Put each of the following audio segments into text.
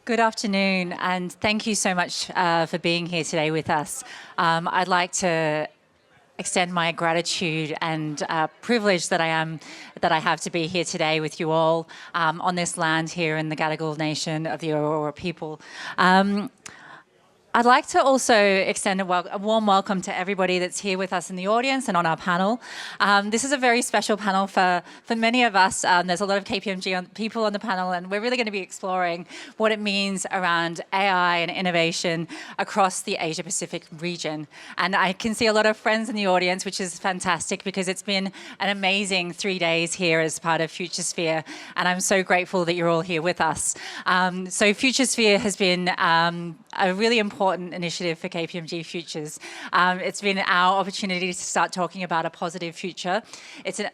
Good afternoon, and thank you so much for being here today with us. I'd like to extend my gratitude and privilege that I have to be here today with you all on this land here in the Gadigal Nation of the Aurora people. I'd like to also extend a warm welcome to everybody that's here with us in the audience and on our panel. This is a very special panel for many of us. There's a lot of KPMG people on the panel, and we're really going to be exploring what it means around AI and innovation across the Asia-Pacific region. And I can see a lot of friends in the audience, which is fantastic because it's been an amazing 3 days here as part of Futuresphere, and I'm so grateful that you're all here with us. So Futuresphere has been a really important initiative for KPMG Futures. It's been our opportunity to start talking about a positive future. It's an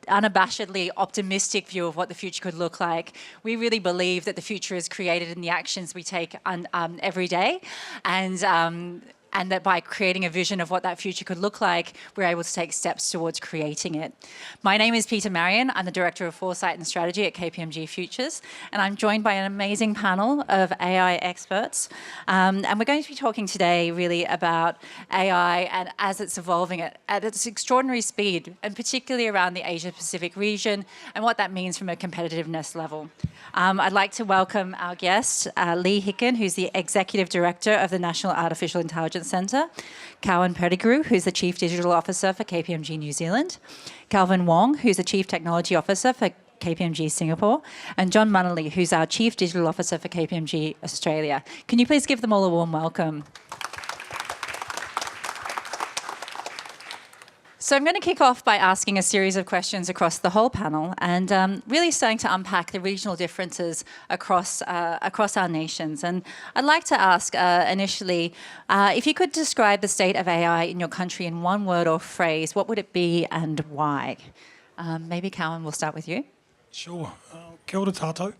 unabashedly optimistic view of what the future could look like. We really believe that the future is created in the actions we take every day, and that by creating a vision of what that future could look like, we're able to take steps towards creating it. My name is Peter Marion. I'm the Director of Foresight and Strategy at KPMG Futures, and I'm joined by an amazing panel of AI experts. And we're going to be talking today really about AI and as it's evolving at its extraordinary speed, and particularly around the Asia-Pacific region and what that means from a competitiveness level. I'd like to welcome our guest, Lee Hicken, who's the Executive Director of the National Artificial Intelligence Centre, Cowan Pettigrew, who's the Chief Digital Officer for KPMG New Zealand, Calvin Wong, who's the Chief Technology Officer for KPMG Singapore, and John Munnelly, who's our Chief Digital Officer for KPMG Australia. Can you please give them all a warm welcome? So I'm going to kick off by asking a series of questions across the whole panel and really starting to unpack the regional differences across our nations. And I'd like to ask initially, if you could describe the state of AI in your country in one word or phrase, what would it be and why? Maybe Cowan, we'll start with you. Sure. Kia ora tātou.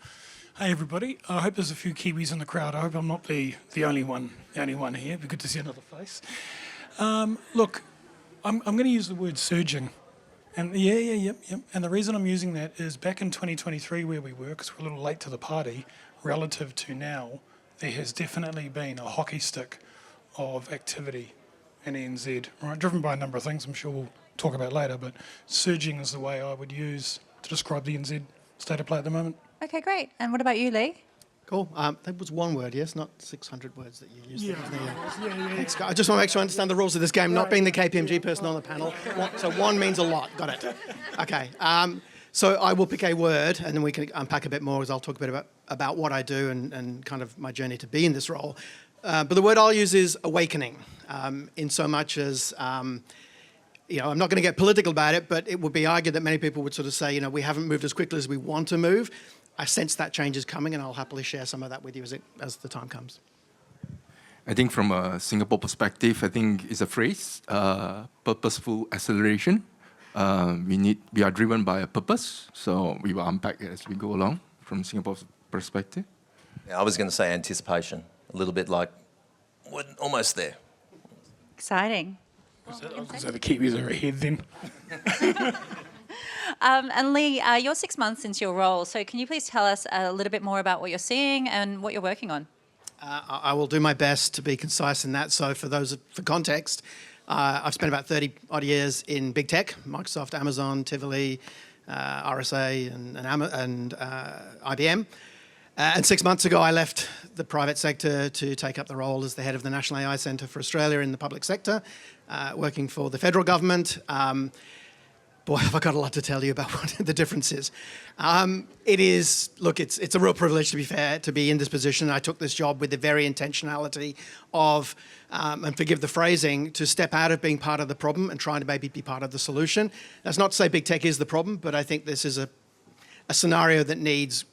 Hey everybody. I hope there's a few Kiwis in the crowd. I hope I'm not the only one here. It'd be good to see another face. Look, I'm going to use the word surging. And yep. And the reason I'm using that is back in 2023 where we were, because we're a little late to the party, relative to now, there has definitely been a hockey stick of activity in NZ, right? Driven by a number of things I'm sure we'll talk about later, but surging is the way I would use to describe the NZ state of play at the moment. Okay, great. And what about you, Lee? Cool. That was one word, yes, not 600 words that you used. Yeah. Thanks, guys. I just want to make sure I understand the rules of this game, not being the KPMG person on the panel. So one means a lot. Got it. Okay. So I will pick a word, and then we can unpack a bit more, as I'll talk a bit about what I do and kind of my journey to be in this role. But the word I'll use is awakening, in so much as, I'm not going to get political about it, but it would be argued that many people would sort of say, we haven't moved as quickly as we want to move. I sense that change is coming, and I'll happily share some of that with you as the time comes. I think from a Singapore perspective, I think it's a phrase, purposeful acceleration. We are driven by a purpose, so we will unpack it as we go along from Singapore's perspective. Yeah, I was going to say anticipation, a little bit like we're almost there. Exciting. So the Kiwis are ahead then. And Lee, you're 6 months into your role, so can you please tell us a little bit more about what you're seeing and what you're working on? I will do my best to be concise in that. So for context, I've spent about 30 odd years in big tech, Microsoft, Amazon, Tivoli, RSA and IBM. And 6 months ago, I left the private sector to take up the role as the head of the National AI Centre for Australia in the public sector, working for the federal government. Boy, have I got a lot to tell you about what the difference is. It's a real privilege, to be fair, to be in this position. I took this job with the very intentionality of, and forgive the phrasing, to step out of being part of the problem and trying to maybe be part of the solution. That's not to say big tech is the problem, but I think this is a scenario that needs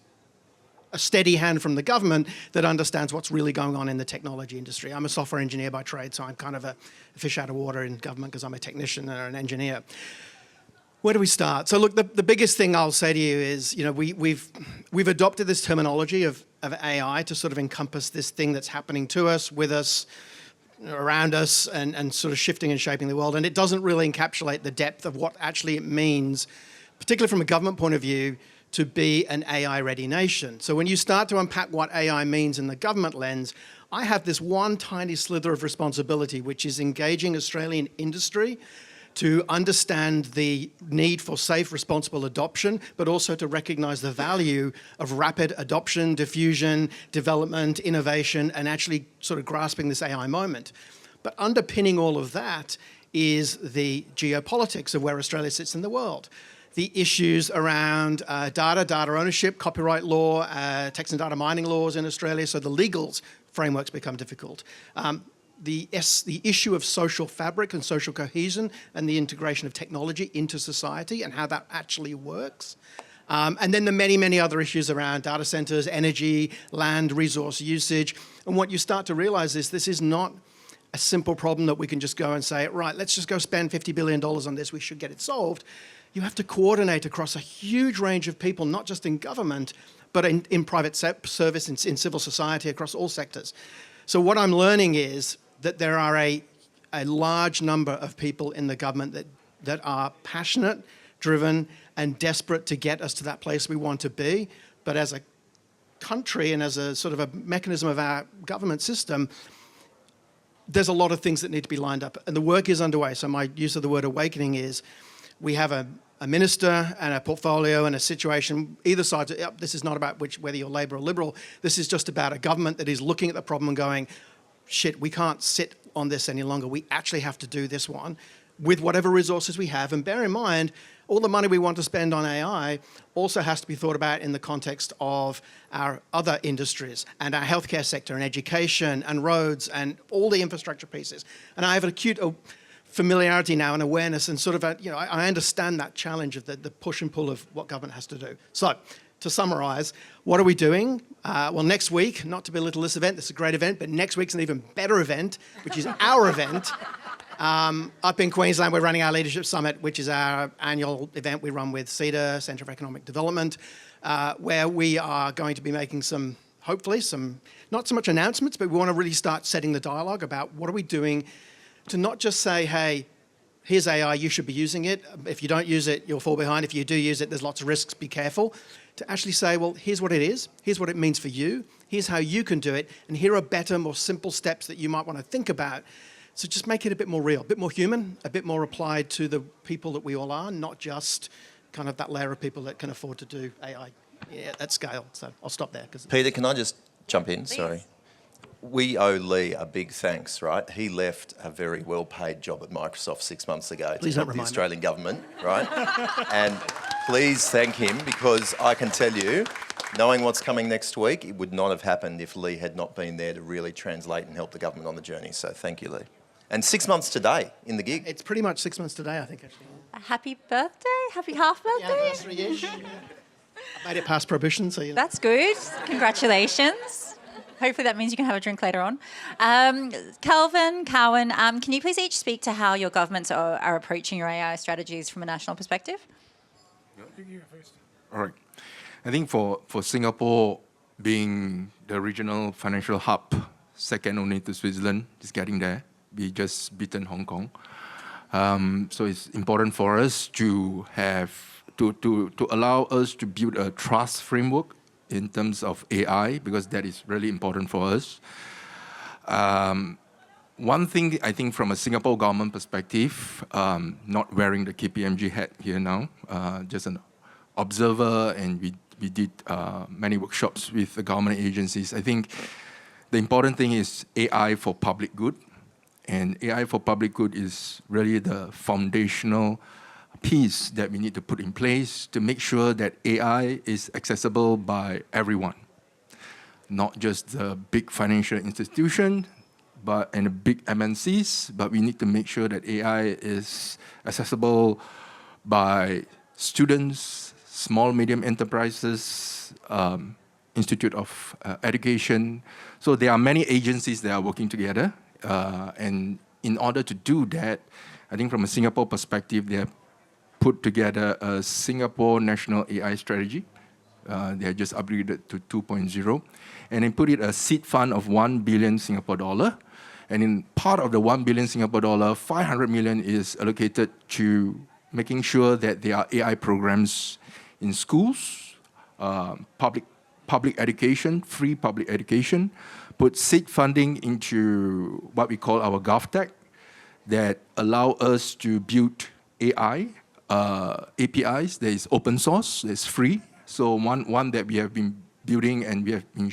a steady hand from the government that understands what's really going on in the technology industry. I'm a software engineer by trade, so I'm kind of a fish out of water in government because I'm a technician and an engineer. Where do we start? So look, the biggest thing I'll say to you is, we've adopted this terminology of AI to sort of encompass this thing that's happening to us, with us, around us, and sort of shifting and shaping the world. And it doesn't really encapsulate the depth of what actually it means, particularly from a government point of view, to be an AI-ready nation. So when you start to unpack what AI means in the government lens, I have this one tiny slither of responsibility, which is engaging Australian industry to understand the need for safe, responsible adoption, but also to recognize the value of rapid adoption, diffusion, development, innovation, and actually sort of grasping this AI moment. But underpinning all of that is the geopolitics of where Australia sits in the world. The issues around data ownership, copyright law, text and data mining laws in Australia, so the legals frameworks become difficult. The issue of social fabric and social cohesion and the integration of technology into society and how that actually works. And then the many, many other issues around data centers, energy, land, resource usage. And what you start to realize is this is not a simple problem that we can just go and say, right, let's just go spend $50 billion on this, we should get it solved. You have to coordinate across a huge range of people, not just in government, but in private service, in civil society, across all sectors. So what I'm learning is that there are a large number of people in the government that are passionate, driven, and desperate to get us to that place we want to be. But as a country and as a sort of a mechanism of our government system, there's a lot of things that need to be lined up. And the work is underway. So my use of the word awakening is we have a minister and a portfolio and a situation, either side. This is not about whether you're Labor or Liberal. This is just about a government that is looking at the problem and going, shit, we can't sit on this any longer. We actually have to do this one with whatever resources we have. And bear in mind, all the money we want to spend on AI also has to be thought about in the context of our other industries and our healthcare sector and education and roads and all the infrastructure pieces. And I have an acute familiarity now and awareness and sort of, I understand that challenge of the push and pull of what government has to do. So, to summarise, what are we doing? Well, next week, not to belittle this event, this is a great event, but next week's an even better event, which is our event. Up in Queensland, we're running our Leadership Summit, which is our annual event we run with CEDA, Centre for Economic Development, where we are going to be making hopefully some, not so much announcements, but we want to really start setting the dialogue about what are we doing to not just say, hey, here's AI, you should be using it. If you don't use it, you'll fall behind. If you do use it, there's lots of risks, be careful. To actually say, well, here's what it is, here's what it means for you, here's how you can do it, and here are better, more simple steps that you might want to think about. So just make it a bit more real, a bit more human, a bit more applied to the people that we all are, not just kind of that layer of people that can afford to do AI at scale. So I'll stop there. Peter, can I just jump in? Please. Sorry. We owe Lee a big thanks, right? He left a very well-paid job at Microsoft 6 months ago to help the Australian government, right? And please thank him, because I can tell you, knowing what's coming next week, it would not have happened if Lee had not been there to really translate and help the government on the journey. So thank you, Lee. And 6 months today in the gig. It's pretty much 6 months today, I think, actually. Happy birthday, happy half birthday. Anniversary-ish. I made it past prohibition, so That's good. Congratulations. Hopefully that means you can have a drink later on. Calvin, Cowan, can you please each speak to how your governments are approaching your AI strategies from a national perspective? All right. I think for Singapore being the regional financial hub, second only to Switzerland, is getting there. We just beaten Hong Kong. So it's important for us to have, to allow us to build a trust framework in terms of AI, because that is really important for us. One thing I think from a Singapore government perspective, not wearing the KPMG hat here now, just an observer, and we did many workshops with the government agencies. I think the important thing is AI for public good. And AI for public good is really the foundational piece that we need to put in place to make sure that AI is accessible by everyone, not just the big financial institution, and the big MNCs, but we need to make sure that AI is accessible by students, small, medium enterprises, Institute of Education. So there are many agencies that are working together. And in order to do that, I think from a Singapore perspective, they have put together a Singapore National AI Strategy. They have just upgraded to 2.0. And they put it a seed fund of 1 billion Singapore dollar. And in part of the 1 billion Singapore dollar, 500 million is allocated to making sure that there are AI programs in schools, public education, free public education, put seed funding into what we call our GovTech that allow us to build AI, APIs. There is open source, there's free. So one that we have been building and we have been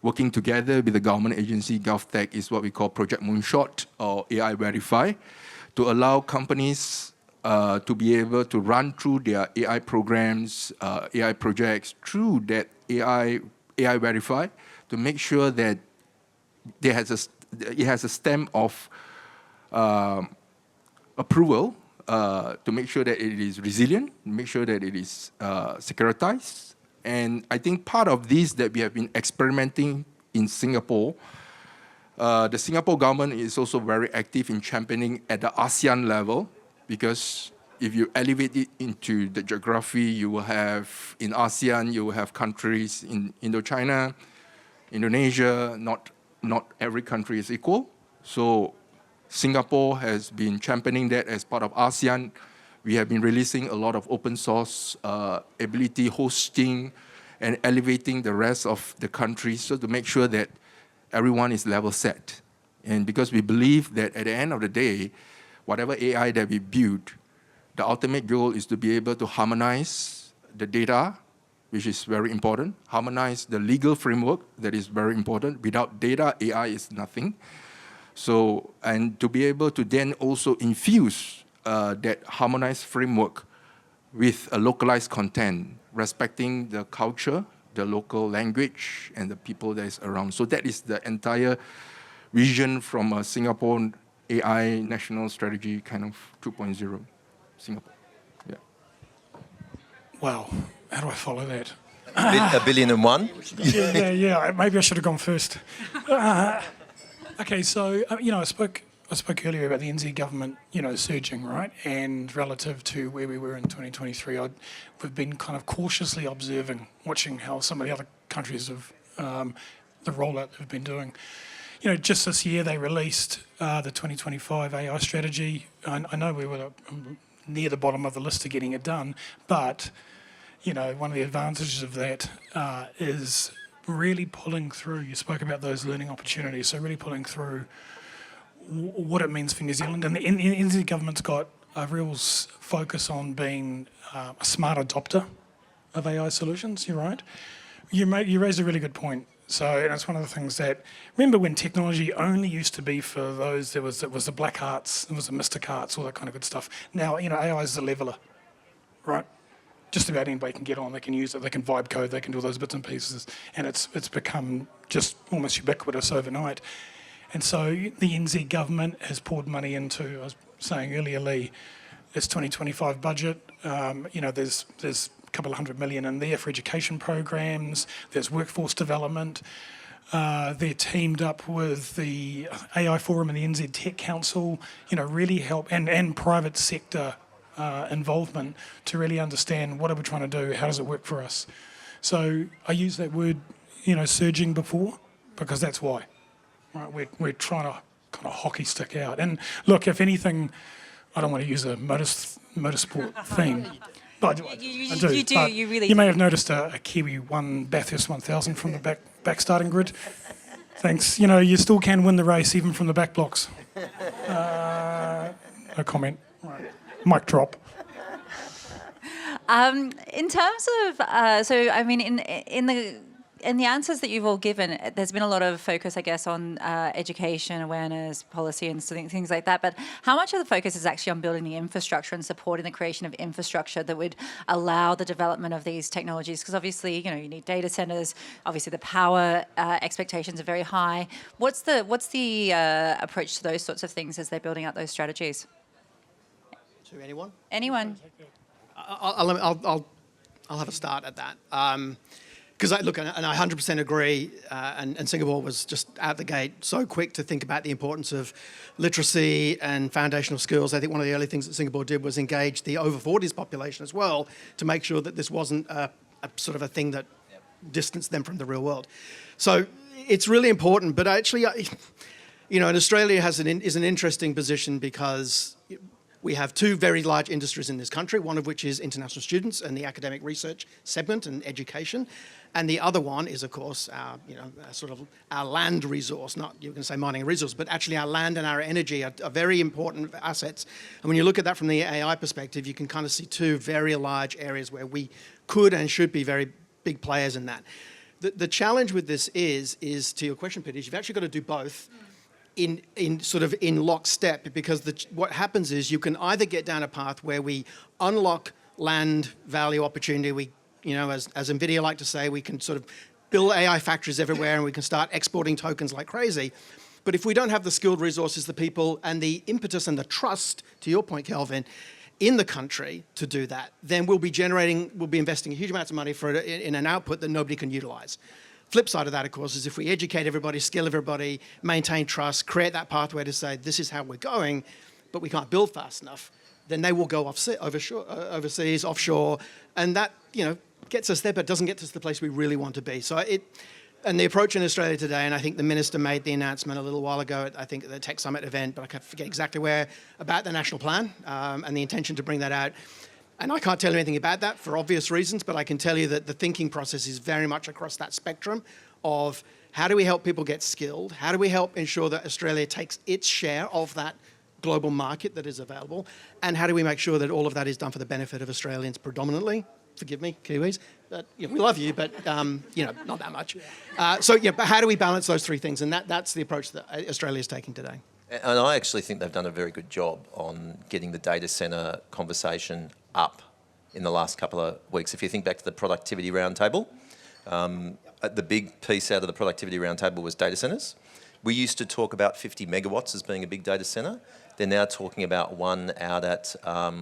working together with the government agency, GovTech, is what we call Project Moonshot or AI Verify, to allow companies to be able to run through their AI programs, AI projects through that AI Verify to make sure that it has a stamp of approval to make sure that it is resilient, make sure that it is securitized. And I think part of this that we have been experimenting in Singapore, the Singapore government is also very active in championing at the ASEAN level, because if you elevate it into the geography, you will have, in ASEAN, you will have countries in Indochina, Indonesia, not every country is equal. So Singapore has been championing that as part of ASEAN. We have been releasing a lot of open source ability hosting and elevating the rest of the countries, so to make sure that everyone is level set. And because we believe that at the end of the day, whatever AI that we build, the ultimate goal is to be able to harmonize the data, which is very important, harmonize the legal framework, that is very important. Without data, AI is nothing. So, and to be able to then also infuse that harmonized framework with a localized content, respecting the culture, the local language, and the people that is around. So that is the entire vision from a Singapore AI national strategy kind of 2.0 Singapore. Yeah. Wow, how do I follow that? A billion and one? Yeah. Maybe I should have gone first. Okay, so I spoke earlier about the NZ government, surging, right? And relative to where we were in 2023, we've been kind of cautiously observing, watching how some of the other countries have the rollout they've been doing. Just this year they released the 2025 AI strategy. I know we were near the bottom of the list to getting it done, but one of the advantages of that is really pulling through. You spoke about those learning opportunities, so really pulling through what it means for New Zealand. And the NZ government's got a real focus on being a smart adopter of AI solutions. You're right. You raised a really good point. So that's one of the things that, remember when technology only used to be for those, it was the black arts, it was the mystic arts, all that kind of good stuff. Now, AI is the leveler, right? Just about anybody can get on, they can use it, they can vibe code, they can do all those bits and pieces, and it's become just almost ubiquitous overnight. And so the NZ government has poured money into, I was saying earlier, Lee, its 2025 budget. There's a couple of $100 million in there for education programs. There's workforce development. They're teamed up with the AI Forum and the NZ Tech Council, really help, and private sector involvement to really understand what are we trying to do, how does it work for us. So I used that word, surging before, because that's why. Right, we're trying to kind of hockey stick out. And look, if anything, I don't want to use a motorsport theme, but I do. You do. You really. You may have noticed a Kiwi won Bathurst 1000 from the back starting grid. Thanks. You still can win the race even from the back blocks. No comment. Right. Mic drop. In terms of, in the answers that you've all given, there's been a lot of focus, I guess, on education, awareness, policy, and things like that. But how much of the focus is actually on building the infrastructure and supporting the creation of infrastructure that would allow the development of these technologies? Because obviously, you need data centers. Obviously, the power expectations are very high. What's the approach to those sorts of things as they're building out those strategies? To anyone? Anyone? I'll have a start at that. Because I 100% agree, and Singapore was just out the gate so quick to think about the importance of literacy and foundational skills. I think one of the early things that Singapore did was engage the over 40s population as well to make sure that this wasn't a sort of a thing that distanced them from the real world. So it's really important, but actually, and Australia is an interesting position because We have two very large industries in this country, one of which is international students and the academic research segment and education. And the other one is, of course, our, sort of our land resource, not, you can say mining a resource, but actually our land and our energy are very important assets. And when you look at that from the AI perspective, you can kind of see two very large areas where we could and should be very big players in that. The challenge with this is to your question, Peter, is you've actually got to do both in lockstep, because what happens is you can either get down a path where we unlock land value opportunity, as NVIDIA like to say, we can sort of build AI factories everywhere and we can start exporting tokens like crazy. But if we don't have the skilled resources, the people, and the impetus and the trust, to your point, Kelvin, in the country to do that, then we'll be investing huge amounts of money in an output that nobody can utilize. Flip side of that, of course, is if we educate everybody, skill everybody, maintain trust, create that pathway to say, this is how we're going, but we can't build fast enough, then they will go overseas, offshore, and that, gets us there, but doesn't get us to the place we really want to be. And the approach in Australia today, and I think the Minister made the announcement a little while ago at, I think, the Tech Summit event, but I forget exactly where, about the national plan and the intention to bring that out. And I can't tell you anything about that for obvious reasons, but I can tell you that the thinking process is very much across that spectrum of how do we help people get skilled? How do we help ensure that Australia takes its share of that global market that is available? And how do we make sure that all of that is done for the benefit of Australians predominantly? Forgive me, Kiwis. We love you, but not that much. But how do we balance those three things? And that's the approach that Australia is taking today. And I actually think they've done a very good job on getting the data centre conversation up in the last couple of weeks. If you think back to the productivity roundtable, the big piece out of the productivity roundtable was data centres. We used to talk about 50 megawatts as being a big data centre. They're now talking about one out at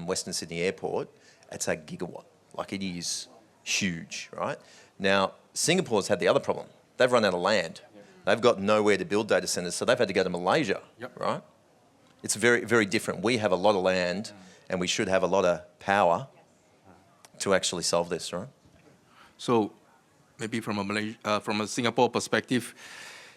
Western Sydney Airport. It's a gigawatt. Like, it is huge, right? Now, Singapore's had the other problem. They've run out of land. They've got nowhere to build data centres, so they've had to go to Malaysia, right? It's very, very different. We have a lot of land and we should have a lot of power to actually solve this, right? So maybe from a Singapore perspective,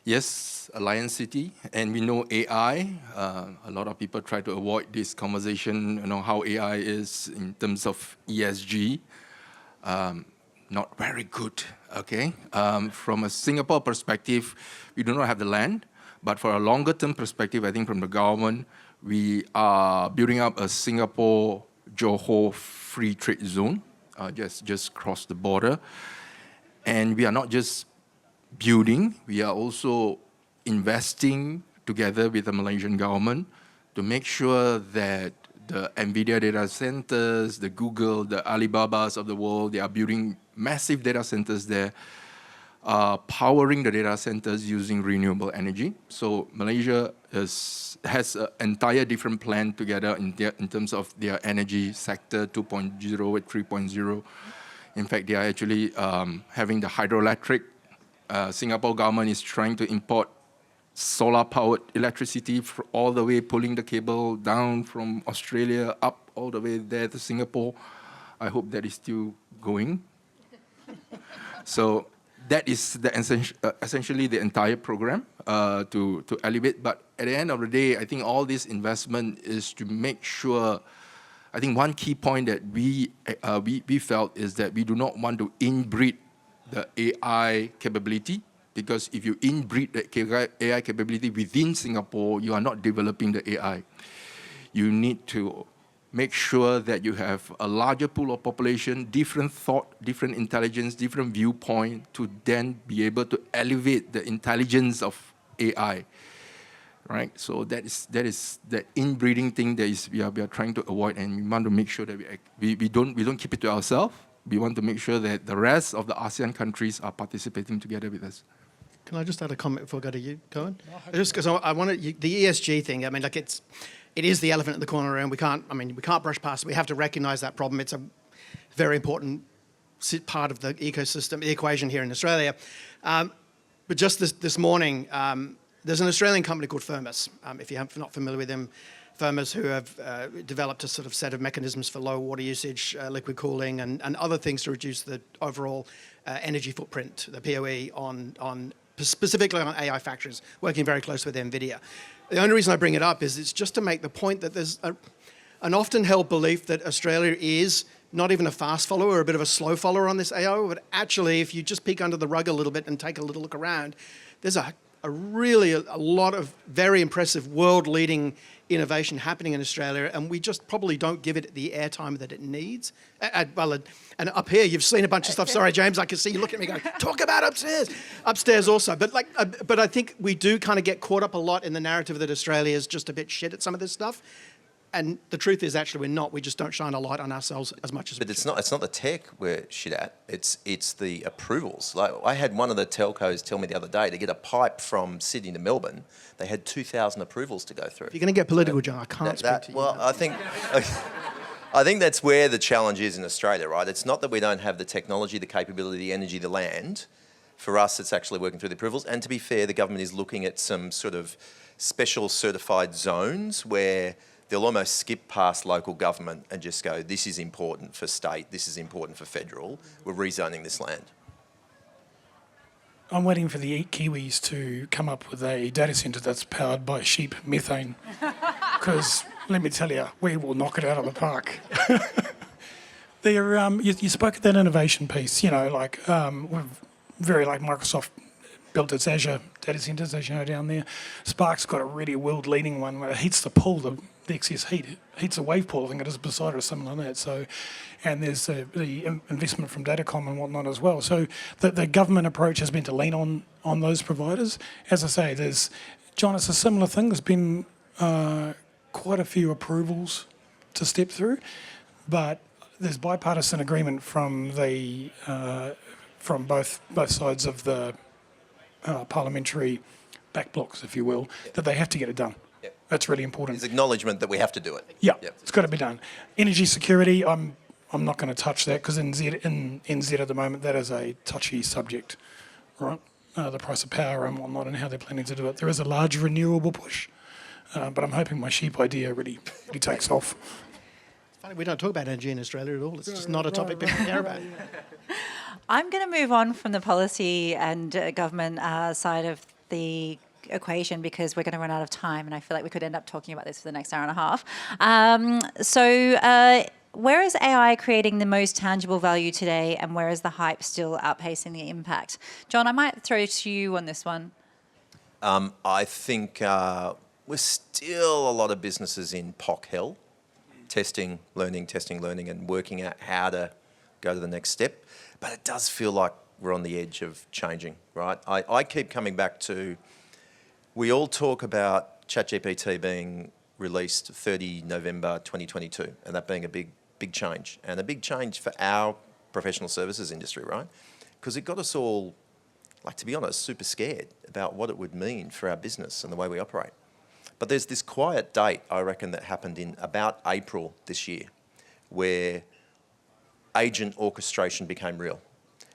yes, a lion city, and we know AI. A lot of people try to avoid this conversation, how AI is in terms of ESG. Not very good, okay? From a Singapore perspective, we do not have the land, but for a longer term perspective, I think from the government, we are building up a Singapore-Johor free trade zone, just cross the border. And we are not just building, we are also investing together with the Malaysian government to make sure that the NVIDIA data centers, the Google, the Alibabas of the world, they are building massive data centers there, powering the data centers using renewable energy. So Malaysia has an entire different plan together in terms of their energy sector, 2.0 and 3.0. In fact, they are actually having the hydroelectric. Singapore government is trying to import solar-powered electricity all the way, pulling the cable down from Australia up all the way there to Singapore. I hope that is still going. So that is essentially the entire program to elevate. But at the end of the day, I think all this investment is to make sure. I think one key point that we felt is that we do not want to inbreed the AI capability, because if you inbreed the AI capability within Singapore, you are not developing the AI. You need to make sure that you have a larger pool of population, different thought, different intelligence, different viewpoint, to then be able to elevate the intelligence of AI. Right, so that is the inbreeding thing that we are trying to avoid, and we want to make sure that we don't keep it to ourselves. We want to make sure that the rest of the ASEAN countries are participating together with us. Can I just add a comment before I go to you, Cohen? Just because I want the ESG thing. I mean, like it is the elephant in the corner, and we can't brush past it. We have to recognise that problem. It's a very important part of the ecosystem, the equation here in Australia. But just this morning. There's an Australian company called Firmus, if you're not familiar with them. Firmus, who have developed a sort of set of mechanisms for low water usage, liquid cooling, and other things to reduce the overall energy footprint, the POE, specifically on AI factories, working very close with NVIDIA. The only reason I bring it up is it's just to make the point that there's an often held belief that Australia is not even a fast follower or a bit of a slow follower on this AI, but actually if you just peek under the rug a little bit and take a little look around, there's a lot of very impressive world-leading innovation happening in Australia, and we just probably don't give it the airtime that it needs. And up here, you've seen a bunch of stuff. Sorry, James, I can see you looking at me going, talk about upstairs. Upstairs also. But I think we do kind of get caught up a lot in the narrative that Australia is just a bit shit at some of this stuff. And the truth is, actually, we're not. We just don't shine a light on ourselves as much as we should. But it's not the tech we're shit at. It's the approvals. Like I had one of the telcos tell me the other day, to get a pipe from Sydney to Melbourne, they had 2,000 approvals to go through. If you're going to get political, John, I can't speak to you. Well, I think that's where the challenge is in Australia, right? It's not that we don't have the technology, the capability, the energy, the land. For us, it's actually working through the approvals. And to be fair, the government is looking at some sort of special certified zones where they'll almost skip past local government and just go, this is important for state, this is important for federal, we're rezoning this land. I'm waiting for the Kiwis to come up with a data centre that's powered by sheep methane, because let me tell you, we will knock it out of the park. You spoke of that innovation piece, like Microsoft built its Azure data centres, as you know, down there. Spark's got a really world-leading one where it heats the pool, the excess heat. It heats a wave pool, I think it is, beside it or something like that. So, and there's the investment from Datacom and whatnot as well. So the government approach has been to lean on those providers. As I say, John, it's a similar thing. There's been quite a few approvals to step through, but there's bipartisan agreement from both sides of the parliamentary back blocks, if you will, that they have to get it done. Yep. That's really important. There's acknowledgement that we have to do it. Yeah, Yep. It's got to be done. Energy security, I'm not going to touch that, because in NZ at the moment, that is a touchy subject, right? The price of power and whatnot, and how they're planning to do it. There is a large renewable push, but I'm hoping my sheep idea really takes off. It's funny, we don't talk about energy in Australia at all. It's just not a topic people care about. I'm going to move on from the policy and government side of the equation, because we're going to run out of time, and I feel like we could end up talking about this for the next hour and a half. Where is AI creating the most tangible value today, and where is the hype still outpacing the impact? John, I might throw to you on this one. I think we're still a lot of businesses in POC hell, testing, learning, and working out how to go to the next step. But it does feel like we're on the edge of changing, right? I keep coming back to, we all talk about ChatGPT being released 30 November 2022, and that being a big change, and a big change for our professional services industry, right? Because it got us all, like, to be honest, super scared about what it would mean for our business and the way we operate. But there's this quiet date, I reckon, that happened in about April this year, where agent orchestration became real,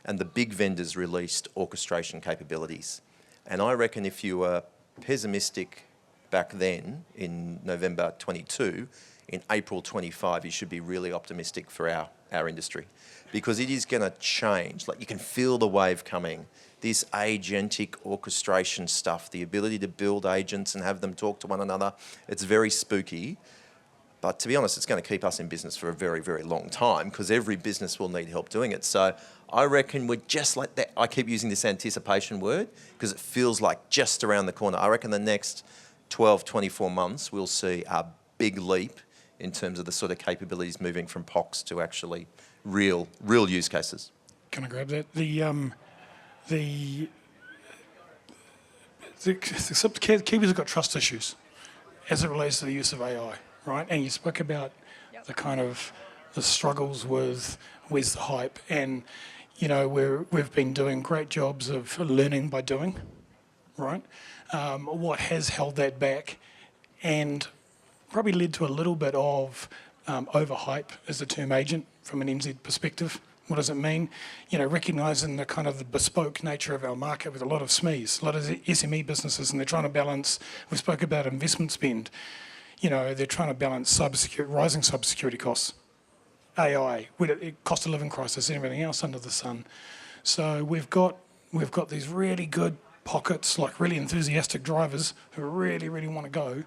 and the big vendors released orchestration capabilities. And I reckon if you were pessimistic back then in November 22, in April 25, you should be really optimistic for our industry, because it is going to change. Like, you can feel the wave coming. This agentic orchestration stuff, the ability to build agents and have them talk to one another, it's very spooky. But to be honest, it's going to keep us in business for a very, very long time, because every business will need help doing it. So I reckon we're just like that. I keep using this anticipation word because it feels like just around the corner. I reckon the next 12, 24 months, we'll see a big leap in terms of the sort of capabilities moving from POCs to actually real use cases. Can I grab that? The Kiwis have got trust issues as it relates to the use of AI. Right, and you spoke about the kind of the struggles with where's the hype, and we've been doing great jobs of learning by doing, right? What has held that back, and probably led to a little bit of overhype is the term agent from an NZ perspective. What does it mean? Recognising the kind of the bespoke nature of our market with a lot of SMEs, a lot of SME businesses, and they're trying to balance. We spoke about investment spend. They're trying to balance rising cybersecurity costs, AI, cost of living crisis, and everything else under the sun. So we've got these really good pockets, like really enthusiastic drivers who really, really want to go,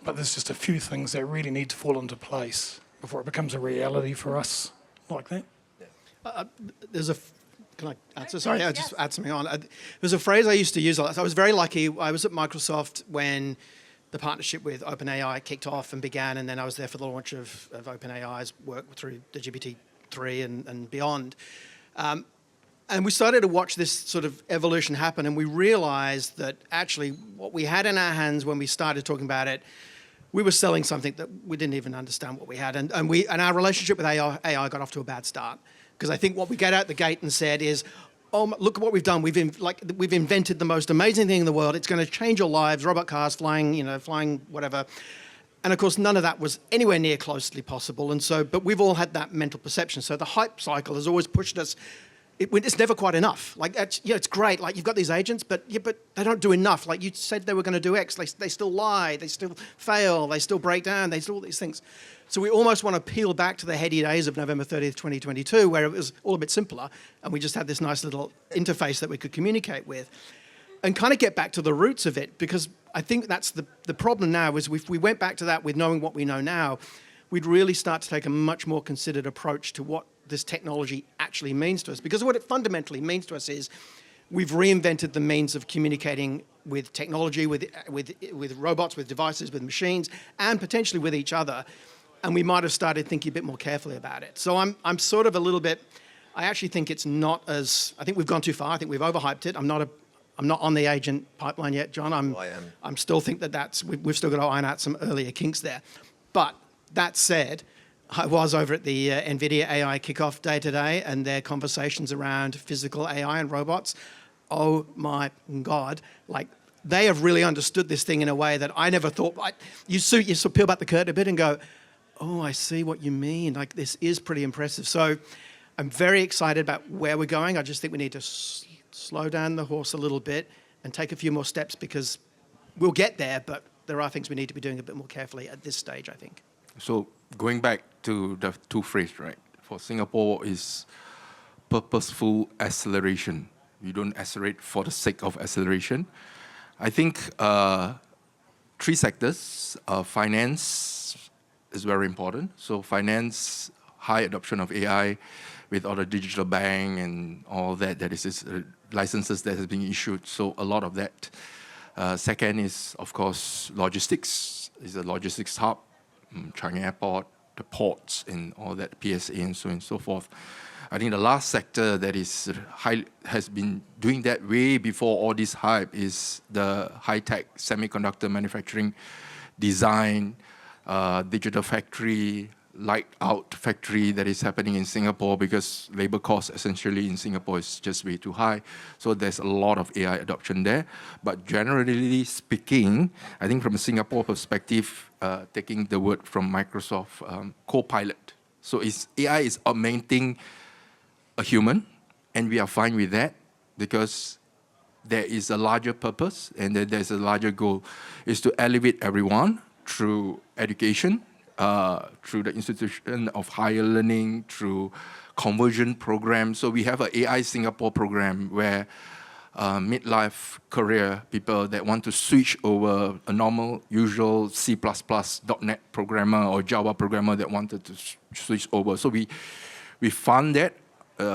but there's just a few things that really need to fall into place before it becomes a reality for us like that. Can I answer? Sorry, I'll just add something on. There's a phrase I used to use a lot. So I was very lucky. I was at Microsoft when the partnership with OpenAI kicked off and began, and then I was there for the launch of OpenAI's work through the GPT-3 and beyond. And we started to watch this sort of evolution happen, and we realized that actually what we had in our hands when we started talking about it, we were selling something that we didn't even understand what we had. And our relationship with AI got off to a bad start. Because I think what we get out the gate and said is, oh, look at what we've done. We've invented the most amazing thing in the world. It's going to change your lives. Robot cars flying whatever. And of course, none of that was anywhere near closely possible. And so, but we've all had that mental perception. So the hype cycle has always pushed us. It's never quite enough. Like, it's great. Like, you've got these agents, but they don't do enough. Like, you said they were going to do X. They still lie. They still fail. They still break down. They still all these things. So we almost want to peel back to the heady days of November 30th, 2022, where it was all a bit simpler, and we just had this nice little interface that we could communicate with, and kind of get back to the roots of it. Because I think that's the problem now is if we went back to that with knowing what we know now, we'd really start to take a much more considered approach to what this technology actually means to us. Because what it fundamentally means to us is we've reinvented the means of communicating with technology, with robots, with devices, with machines, and potentially with each other. And we might have started thinking a bit more carefully about it. So I'm sort of a little bit, I actually think it's not as, I think we've gone too far. I think we've overhyped it. I'm not on the agent pipeline yet, John. I am. I'm still think we've still got to iron out some earlier kinks there. But that said, I was over at the NVIDIA AI kickoff day today, and their conversations around physical AI and robots. Oh my God. Like, they have really understood this thing in a way that I never thought. You sort of peel back the curtain a bit and go, oh, I see what you mean. Like, this is pretty impressive. So I'm very excited about where we're going. I just think we need to slow down the horse a little bit and take a few more steps, because we'll get there, but there are things we need to be doing a bit more carefully at this stage, I think. So going back to the two phrases, right? For Singapore is purposeful acceleration. We don't accelerate for the sake of acceleration. I think three sectors. Finance is very important. So finance, high adoption of AI with all the digital bank and all that is licenses that has been issued. So a lot of that. Second is, of course, logistics. Is a logistics hub. Changi Airport, the ports, and all that, PSA, and so on and so forth. I think the last sector that has been doing that way before all this hype is the high-tech semiconductor manufacturing, design, digital factory, light-out factory that is happening in Singapore, because labor costs essentially in Singapore is just way too high. So there's a lot of AI adoption there. But generally speaking, I think from a Singapore perspective, taking the word from Microsoft, co-pilot. So AI is augmenting a human, and we are fine with that, because there is a larger purpose and there's a larger goal, is to elevate everyone through education, through the institution of higher learning, through conversion programs. So we have an AI Singapore program where midlife career people that want to switch over a normal, usual C++, .NET programmer or Java programmer that wanted to switch over. So we fund that,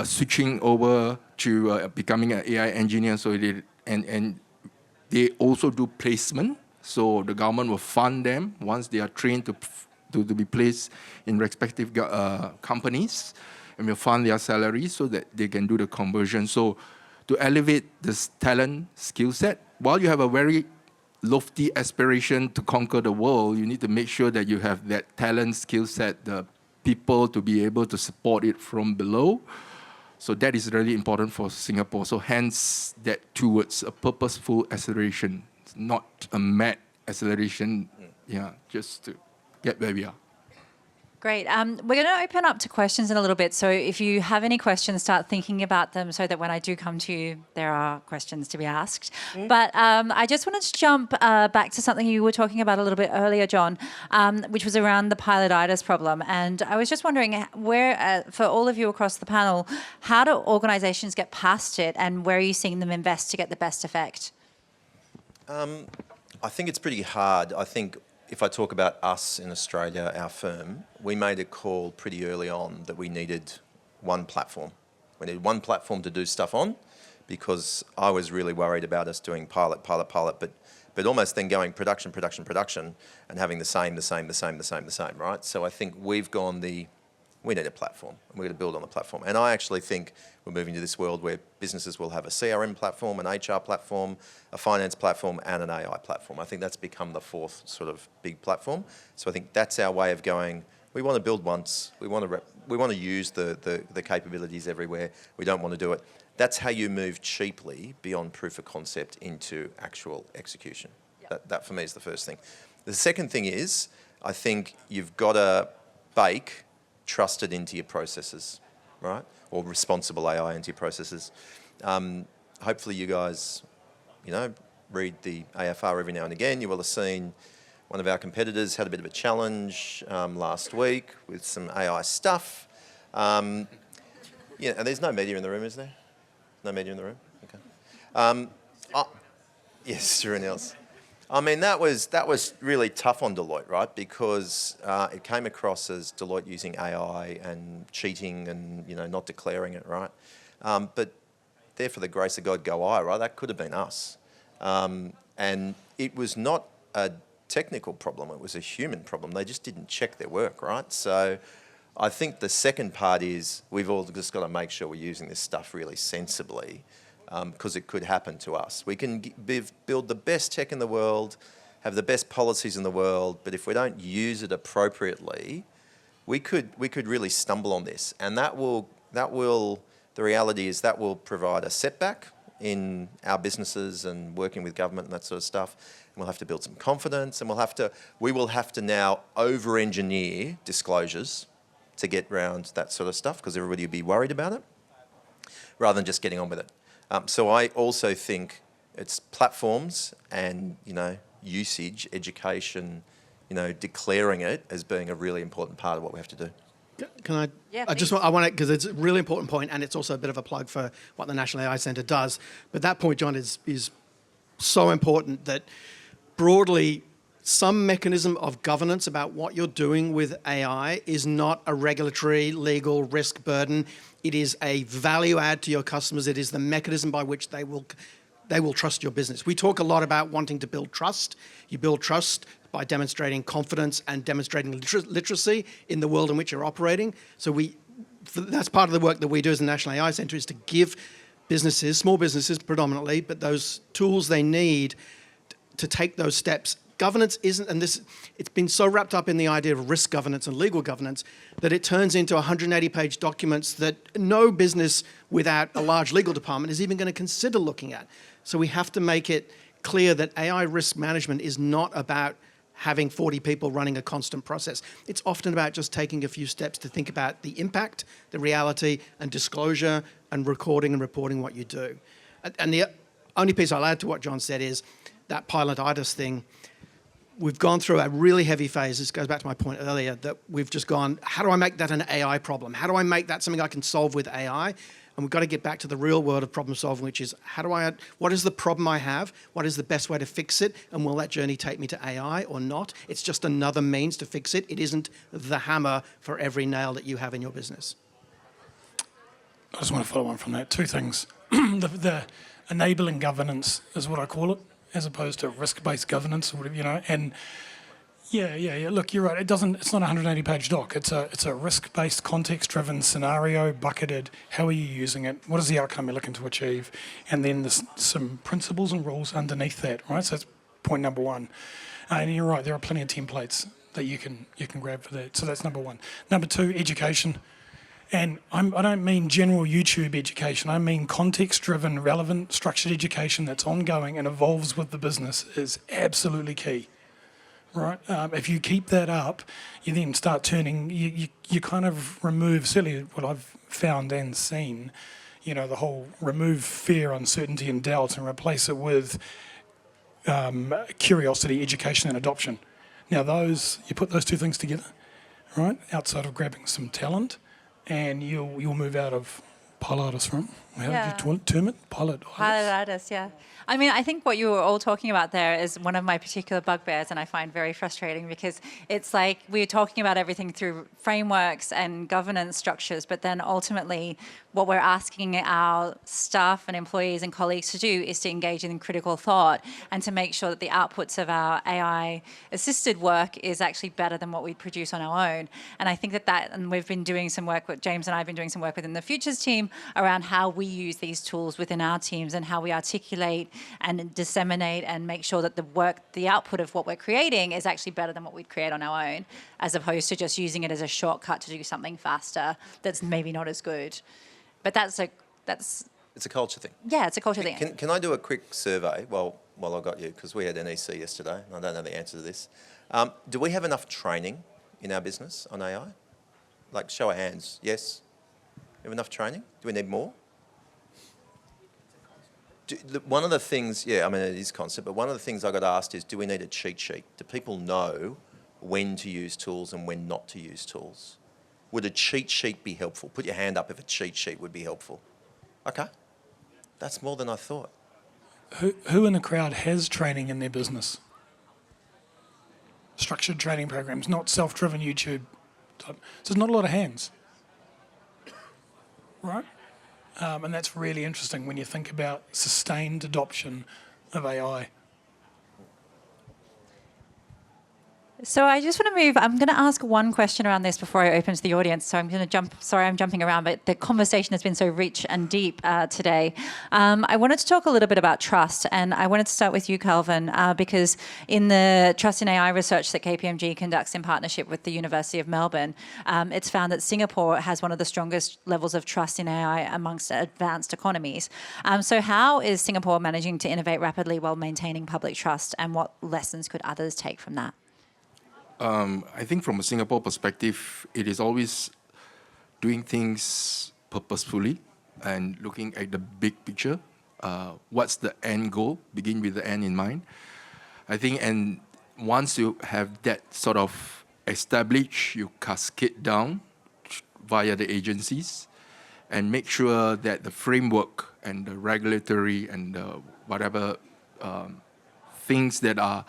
switching over to becoming an AI engineer. So and they also do placement. So the government will fund them once they are trained to be placed in respective companies, and will fund their salaries so that they can do the conversion. So to elevate this talent skill set, while you have a very lofty aspiration to conquer the world, you need to make sure that you have that talent skill set, the people to be able to support it from below. So that is really important for Singapore. So hence that towards a purposeful acceleration, not a mad acceleration, just to get where we are. Great. We're going to open up to questions in a little bit. So if you have any questions, start thinking about them so that when I do come to you, there are questions to be asked. But I just wanted to jump back to something you were talking about a little bit earlier, John, which was around the pilotitis problem. And I was just wondering where, for all of you across the panel, how do organisations get past it, and where are you seeing them invest to get the best effect? I think it's pretty hard. I think if I talk about us in Australia, our firm, we made a call pretty early on that we needed one platform. We needed one platform to do stuff on, because I was really worried about us doing pilot, but almost then going production, and having the same, right? So I think we've gone we need a platform, and we're going to build on the platform. And I actually think we're moving to this world where businesses will have a CRM platform, an HR platform, a finance platform, and an AI platform. I think that's become the fourth sort of big platform. So I think that's our way of going. We want to build once. We want to use the capabilities everywhere. We don't want to do it. That's how you move cheaply beyond proof of concept into actual execution. Yep. That for me is the first thing. The second thing is, I think you've got to bake trusted into your processes, right? Or responsible AI into your processes. Hopefully you guys, read the AFR every now and again. You will have seen one of our competitors had a bit of a challenge last week with some AI stuff. And there's no media in the room, is there? No media in the room? Okay. Yes, everyone else. I mean, that was really tough on Deloitte, right? Because it came across as Deloitte using AI and cheating and, not declaring it, right? But there for the grace of God go I, right? That could have been us. And it was not a technical problem, it was a human problem. They just didn't check their work, right? So I think the second part is we've all just got to make sure we're using this stuff really sensibly, because it could happen to us. We can build the best tech in the world, have the best policies in the world, but if we don't use it appropriately, we could really stumble on this. And the reality is that will provide a setback in our businesses and working with government and that sort of stuff. And we'll have to build some confidence, and we will have to now over-engineer disclosures to get around that sort of stuff, because everybody will be worried about it, rather than just getting on with it. So I also think it's platforms and, usage, education, declaring it as being a really important part of what we have to do. Can I? Yeah, I want to, because it's a really important point, and it's also a bit of a plug for what the National AI Centre does. But that point, John, is so important that broadly, some mechanism of governance about what you're doing with AI is not a regulatory, legal risk burden. It is a value add to your customers. It is the mechanism by which they will trust your business. We talk a lot about wanting to build trust. You build trust by demonstrating confidence and demonstrating literacy in the world in which you're operating. So that's part of the work that we do as the National AI Centre, is to give businesses, small businesses predominantly, but those tools they need to take those steps. Governance isn't, and it's been so wrapped up in the idea of risk governance and legal governance that it turns into 180-page documents that no business without a large legal department is even going to consider looking at. So we have to make it clear that AI risk management is not about having 40 people running a constant process. It's often about just taking a few steps to think about the impact, the reality, and disclosure, and recording and reporting what you do. And the only piece I'll add to what John said is that pilotitis thing. We've gone through a really heavy phase. This goes back to my point earlier, that we've just gone, how do I make that an AI problem? How do I make that something I can solve with AI? And we've got to get back to the real world of problem solving, which is what is the problem I have? What is the best way to fix it? And will that journey take me to AI or not? It's just another means to fix it. It isn't the hammer for every nail that you have in your business. I just want to follow on from that. Two things. the enabling governance is what I call it, as opposed to risk-based governance or whatever, and yeah. Look, you're right. It's not a 180-page doc. It's a risk-based, context-driven, scenario bucketed. How are you using it? What is the outcome you're looking to achieve? And then there's some principles and rules underneath that, right? So that's point number one. And you're right. There are plenty of templates that you can grab for that. So that's number one. Number two, education. And I don't mean general YouTube education. I mean context-driven, relevant, structured education that's ongoing and evolves with the business is absolutely key, right? If you keep that up, you then start turning, you kind of remove, certainly what I've found and seen, the whole remove fear, uncertainty and doubt and replace it with curiosity, education and adoption. Now you put those two things together, right, outside of grabbing some talent, and you'll move out of pilotis, right? How did you term it? Pilotitis? Pilotitis, yeah. I mean, I think what you were all talking about there is one of my particular bugbears, and I find very frustrating because it's like we're talking about everything through frameworks and governance structures, but then ultimately what we're asking our staff and employees and colleagues to do is to engage in critical thought and to make sure that the outputs of our AI-assisted work is actually better than what we produce on our own. And I think and we've been doing some work with James and I have been doing some work within the Futures team around how we use these tools within our teams and how we articulate and disseminate and make sure that the output of what we're creating is actually better than what we'd create on our own, as opposed to just using it as a shortcut to do something faster that's maybe not as good. But it's a culture thing. Yeah, it's a culture thing. Can I do a quick survey while I got you? Because we had NEC yesterday, and I don't know the answer to this. Do we have enough training in our business on AI? Like, show of hands, yes? We have enough training? Do we need more? One of the things, yeah, I mean, it is constant, but one of the things I got asked is, do we need a cheat sheet? Do people know when to use tools and when not to use tools? Would a cheat sheet be helpful? Put your hand up if a cheat sheet would be helpful. Okay, that's more than I thought. Who in the crowd has training in their business? Structured training programs, not self-driven YouTube type. So there's not a lot of hands, right? And that's really interesting when you think about sustained adoption of AI. So I just want to move. I'm going to ask one question around this before I open to the audience. So I'm going to jump. Sorry, I'm jumping around, but the conversation has been so rich and deep today. I wanted to talk a little bit about trust, and I wanted to start with you, Calvin, because in the Trust in AI research that KPMG conducts in partnership with the University of Melbourne, it's found that Singapore has one of the strongest levels of trust in AI amongst advanced economies. So how is Singapore managing to innovate rapidly while maintaining public trust, and what lessons could others take from that? I think from a Singapore perspective, it is always doing things purposefully and looking at the big picture. What's the end goal? Begin with the end in mind. I think, and once you have that sort of established, you cascade down via the agencies and make sure that the framework and the regulatory and whatever things that are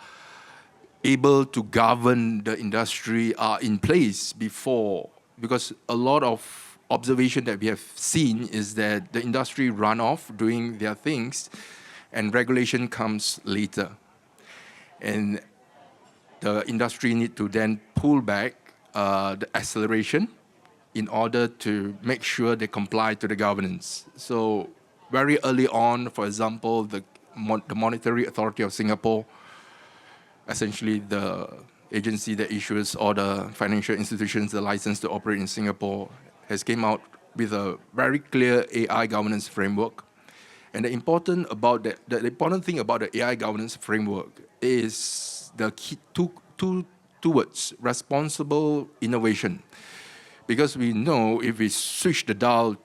able to govern the industry are in place before, because a lot of observation that we have seen is that the industry run off doing their things and regulation comes later. And the industry need to then pull back the acceleration in order to make sure they comply to the governance. So very early on, for example, the Monetary Authority of Singapore, essentially the agency that issues all the financial institutions the license to operate in Singapore, has came out with a very clear AI governance framework. And the important thing about the AI governance framework is the key two words: responsible innovation. Because we know if we switch the dial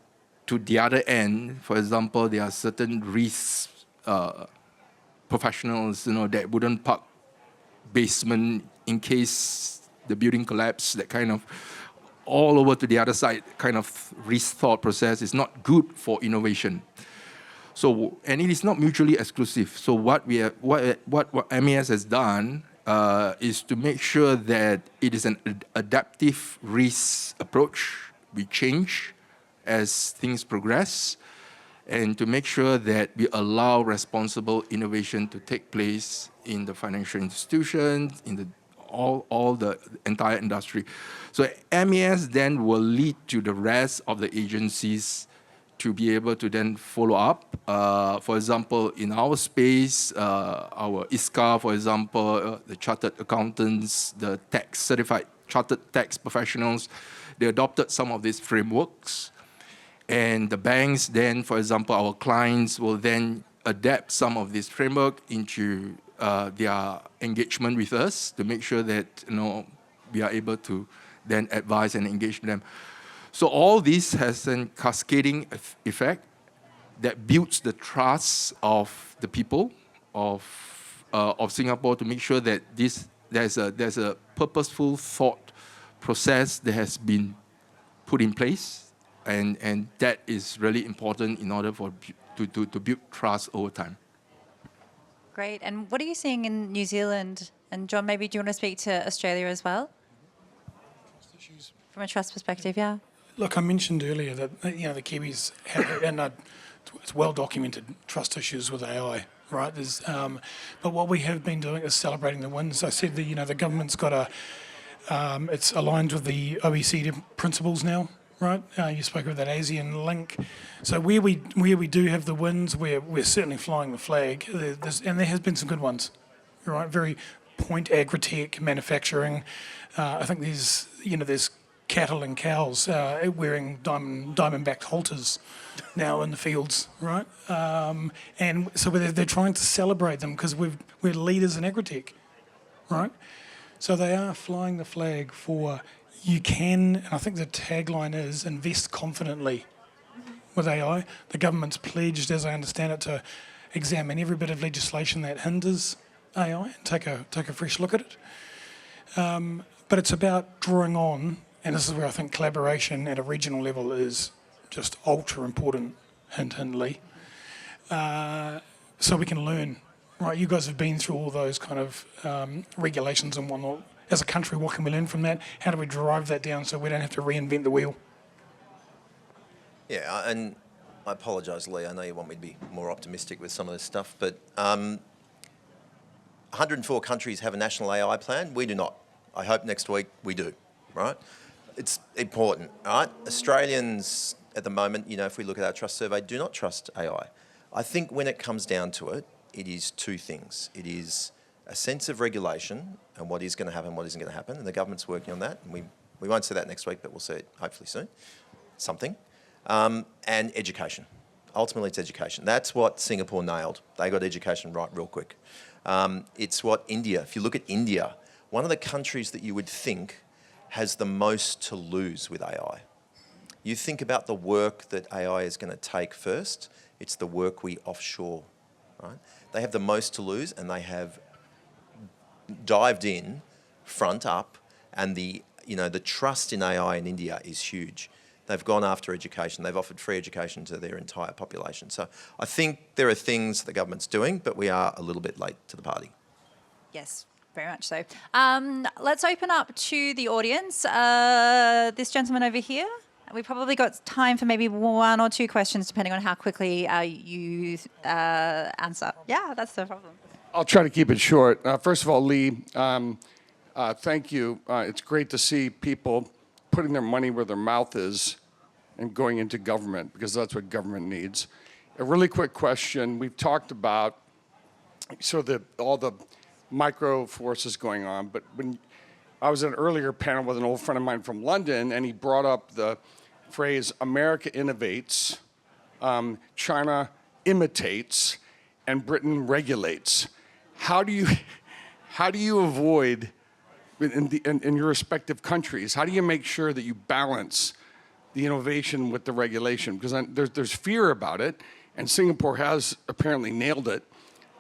to the other end, for example, there are certain risk professionals, that wouldn't park basement in case the building collapse, that kind of all over to the other side kind of risk thought process is not good for innovation. So, and it is not mutually exclusive. So what MAS has done is to make sure that it is an adaptive risk approach. We change as things progress, and to make sure that we allow responsible innovation to take place in the financial institutions, in the all the entire industry. So MAS then will lead to the rest of the agencies to be able to then follow up. For example, in our space, our ISCA, for example, the chartered accountants, the certified chartered tax professionals, they adopted some of these frameworks. And the banks then, for example, our clients will then adapt some of this framework into their engagement with us to make sure that we are able to then advise and engage them. So all this has a cascading effect that builds the trust of the people of Singapore, to make sure that there's a purposeful thought process that has been put in place and that is really important in order to build trust over time. Great. And what are you seeing in New Zealand? And John, maybe do you want to speak to Australia as well? From a trust perspective, yeah. Look, I mentioned earlier that the Kiwis have, and it's well documented, trust issues with AI, right? But what we have been doing is celebrating the wins. I said the government's got it's aligned with the OECD principles now, right? You spoke of that ASEAN link. So where we do have the wins, we're certainly flying the flag, and there has been some good ones, right? Very point agri-tech manufacturing. I think there's cattle and cows wearing diamond-backed halters now in the fields, right? And so they're trying to celebrate them because we're leaders in agri-tech, right? So they are flying the flag for you can, and I think the tagline is invest confidently with AI. The government's pledged, as I understand it, to examine every bit of legislation that hinders AI and take a fresh look at it. But it's about drawing on, and this is where I think collaboration at a regional level is just ultra important, hint, Lee, so we can learn. Right, you guys have been through all those kind of regulations and whatnot. As a country, what can we learn from that? How do we drive that down so we don't have to reinvent the wheel? Yeah, and I apologise, Lee. I know you want me to be more optimistic with some of this stuff, but 104 countries have a national AI plan. We do not. I hope next week we do, right? It's important, right? Australians at the moment, if we look at our trust survey, do not trust AI. I think when it comes down to it, it is two things. It is a sense of regulation and what is going to happen, what isn't going to happen, and the government's working on that. And we won't see that next week, but we'll see it hopefully soon, something. And education. Ultimately, it's education. That's what Singapore nailed. They got education right real quick. It's what India, if you look at India, one of the countries that you would think has the most to lose with AI. You think about the work that AI is going to take first, it's the work we offshore, right? They have the most to lose, and they have dived in front up, and the trust in AI in India is huge. They've gone after education. They've offered free education to their entire population. So I think there are things the government's doing, but we are a little bit late to the party. Yes, very much so. Let's open up to the audience. This gentleman over here. We've probably got time for maybe one or two questions, depending on how quickly you answer. Yeah, that's the problem. I'll try to keep it short. First of all, Lee, thank you. It's great to see people putting their money where their mouth is and going into government, because that's what government needs. A really quick question. We've talked about all the micro forces going on, but when I was at an earlier panel with an old friend of mine from London, and he brought up the phrase, America innovates, China imitates, and Britain regulates. How do you avoid, in your respective countries, how do you make sure that you balance the innovation with the regulation? Because there's fear about it, and Singapore has apparently nailed it.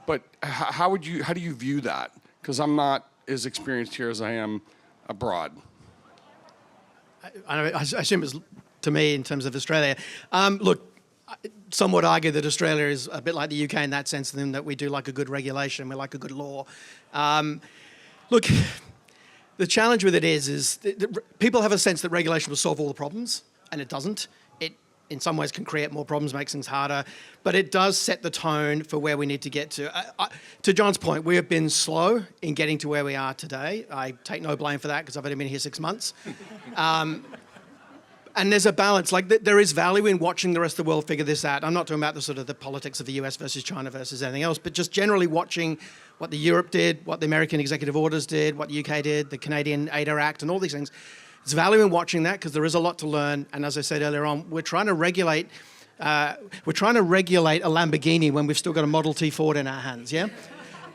But how do you view that? Because I'm not as experienced here as I am abroad. I assume it's to me in terms of Australia. Look, some would argue that Australia is a bit like the UK in that sense, in that we do like a good regulation, we like a good law. Look, the challenge with it is that people have a sense that regulation will solve all the problems, and it doesn't. It, in some ways, can create more problems, makes things harder, but it does set the tone for where we need to get to. To John's point, we have been slow in getting to where we are today. I take no blame for that because I've only been here 6 months. And there's a balance. Like there is value in watching the rest of the world figure this out. I'm not talking about the politics of the US versus China versus anything else, but just generally watching what the Europe did, what the American executive orders did, what the UK did, the Canadian ADA Act, and all these things. There's value in watching that because there is a lot to learn. And as I said earlier on, we're trying to regulate a Lamborghini when we've still got a Model T Ford in our hands. Yeah.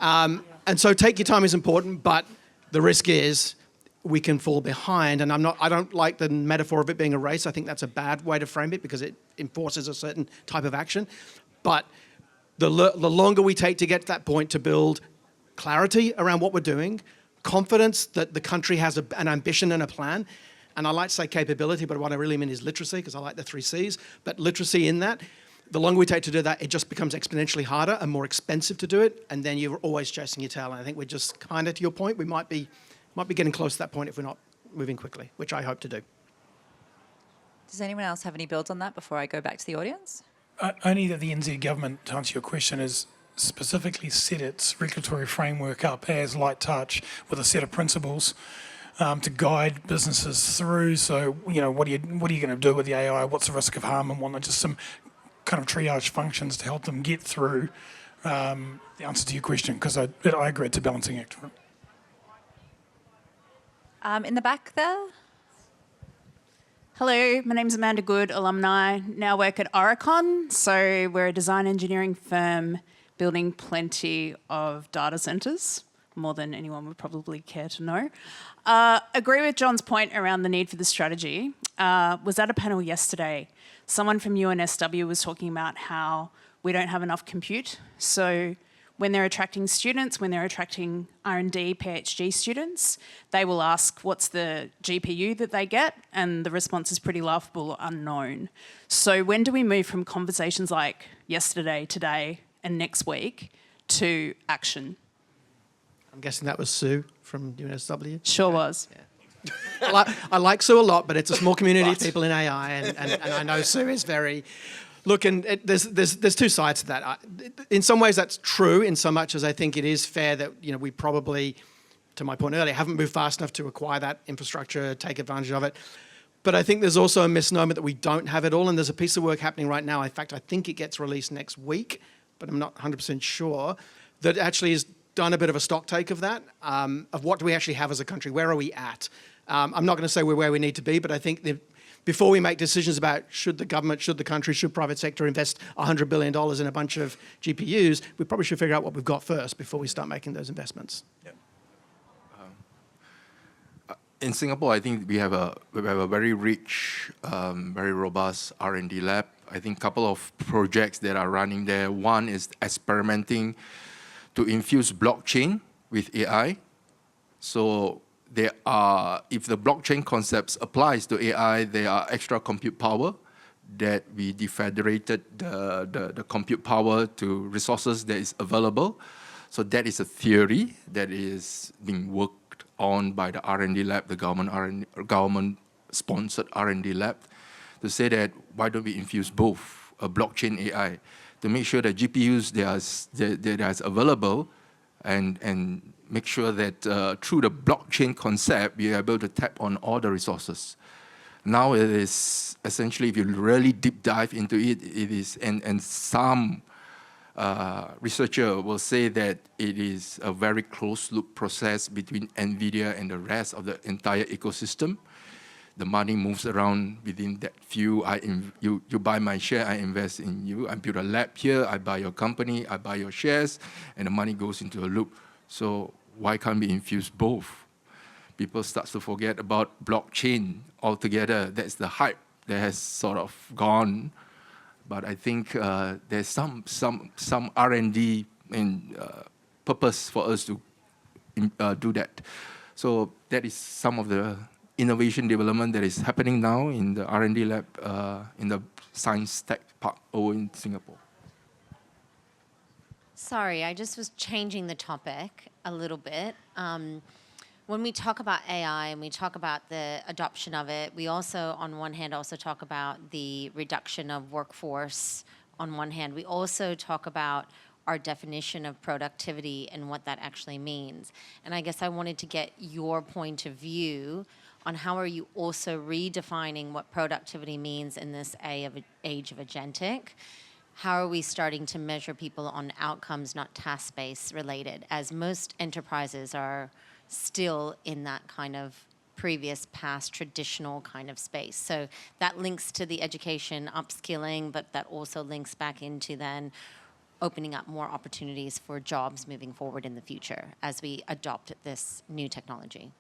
And so take your time is important, but the risk is we can fall behind. And I don't like the metaphor of it being a race. I think that's a bad way to frame it because it enforces a certain type of action. But the longer we take to get to that point, to build clarity around what we're doing, confidence that the country has an ambition and a plan, and I like to say capability, but what I really mean is literacy, because I like the 3 Cs, but literacy in that, the longer we take to do that, it just becomes exponentially harder and more expensive to do it, and then you're always chasing your tail. And I think we're just kind of, to your point, we might be getting close to that point if we're not moving quickly, which I hope to do. Does anyone else have any builds on that before I go back to the audience? Only that the NZ government, to answer your question, is specifically set its regulatory framework up as light touch with a set of principles to guide businesses through. So, you know, what are you going to do with the AI? What's the risk of harm and whatnot? Just some kind of triage functions to help them get through the answer to your question, because I agree it's a balancing act. In the back there? Hello, my name's Amanda Good, alumni. Now work at Oricon. So we're a design engineering firm building plenty of data centres, more than anyone would probably care to know. Agree with John's point around the need for the strategy. Was at a panel yesterday. Someone from UNSW was talking about how we don't have enough compute. So when they're attracting students, when they're attracting R&D, PhD students, they will ask what's the GPU that they get, and the response is pretty laughable, unknown. So when do we move from conversations like yesterday, today, and next week to action? I'm guessing that was Sue from UNSW. Sure was. Yeah. I like Sue a lot, but it's a small community of people in AI, and I know Sue is very... Look, and there's 2 sides to that. In some ways, that's true, in so much as I think it is fair that, you know, we probably, to my point earlier, haven't moved fast enough to acquire that infrastructure, take advantage of it. But I think there's also a misnomer that we don't have it all, and there's a piece of work happening right now. In fact, I think it gets released next week, but I'm not 100% sure, that actually has done a bit of a stock take of that, of what do we actually have as a country, where are we at? I'm not going to say we're where we need to be, but I think before we make decisions about should the government, should the country, should private sector invest $100 billion in a bunch of GPUs, we probably should figure out what we've got first before we start making those investments. Yeah. In Singapore, I think we have a very rich, very robust R&D lab. I think a couple of projects that are running there. One is experimenting to infuse blockchain with AI. So there are, if the blockchain concepts applies to AI, there are extra compute power that we defederated the compute power to resources that is available. So that is a theory that is being worked on by the R&D lab, the government-sponsored R&D lab, to say that why don't we infuse both a blockchain AI to make sure that GPUs that are available and make sure that through the blockchain concept, we are able to tap on all the resources. Now it is essentially, if you really deep dive into it, it is, and some researcher will say that it is a very close loop process between NVIDIA and the rest of the entire ecosystem. The money moves around within that few. You buy my share, I invest in you. I build a lab here, I buy your company, I buy your shares, and the money goes into a loop. So why can't we infuse both? People start to forget about blockchain altogether. That's the hype that has sort of gone. But I think there's some R&D and purpose for us to do that. So that is some of the innovation development that is happening now in the R&D lab in the Science Tech Park over in Singapore. Sorry, I just was changing the topic a little bit. When we talk about AI and we talk about the adoption of it, we also, on one hand, also talk about the reduction of workforce. On one hand, we also talk about our definition of productivity and what that actually means. And I guess I wanted to get your point of view on how are you also redefining what productivity means in this age of agentic. How are we starting to measure people on outcomes, not task-based related, as most enterprises are still in that kind of previous, past, traditional kind of space. So that links to the education, upskilling, but that also links back into then opening up more opportunities for jobs moving forward in the future as we adopt this new technology.